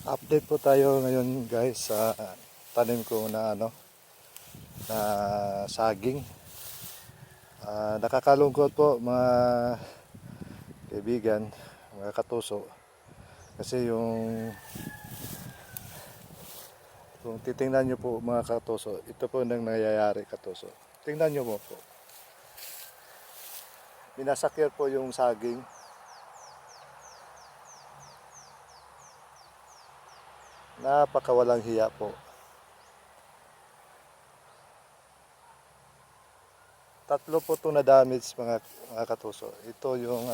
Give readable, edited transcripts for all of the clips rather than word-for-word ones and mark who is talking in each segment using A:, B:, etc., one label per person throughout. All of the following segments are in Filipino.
A: Update po tayo ngayon guys sa tanim ko na na saging. Nakakalungkot po mga kaibigan, mga katuso. Kasi kung titingnan nyo po mga katuso, ito po nang nangyayari katuso. Tingnan nyo mo po. Minasakyan po yung saging. Napakawalang hiya po. Tatlo po ito na damage mga katuso. Ito yung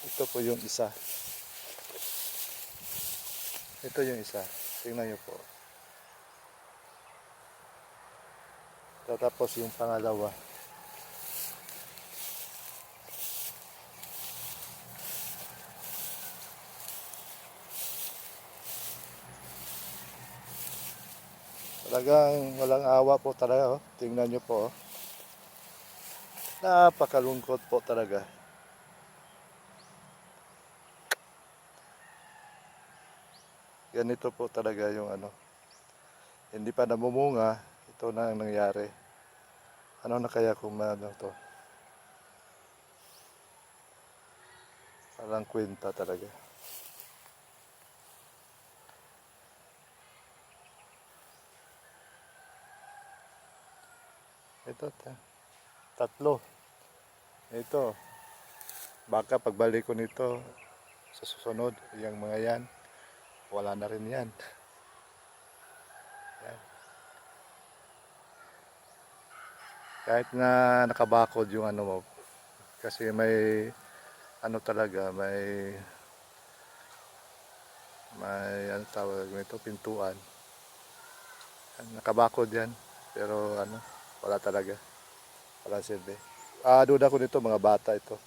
A: ito po yung isa. Ito yung isa. Tingnan nyo po. Tapos yung pangalawa. Talagang walang awa po talaga. Oh. Tingnan nyo po. Oh. Napakalungkot po talaga. Ganito po talaga yung hindi pa namumunga. Ito na ang nangyari. Ano na kaya kung to? Parang kwenta talaga. Ito, tatlo. Ito. Baka pagbalik ko nito sa susunod, yung mga yan, wala na rin yan. Yan. Kahit na nakabakod yung mo, kasi may talaga, may tawag nito, pintuan. Nakabakod yan, pero wala talaga. Wala silbi. Duda ko nito, mga bata ito.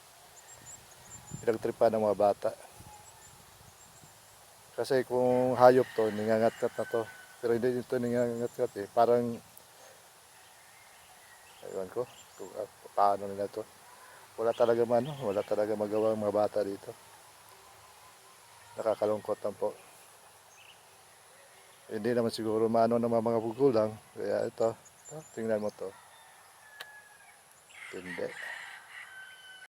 A: Pinagtripan ng mga bata. Kasi kung hayop to, ningangat-ngat na to. Pero hindi ito ningangat-ngat eh. Parang, aywan ko, kung paano nila to. Wala talaga magawa ang mga bata dito. Nakakalungkot lang po. Hindi naman siguro maano ng mga magulang. Kaya ito, tingnan mo to. Hindi.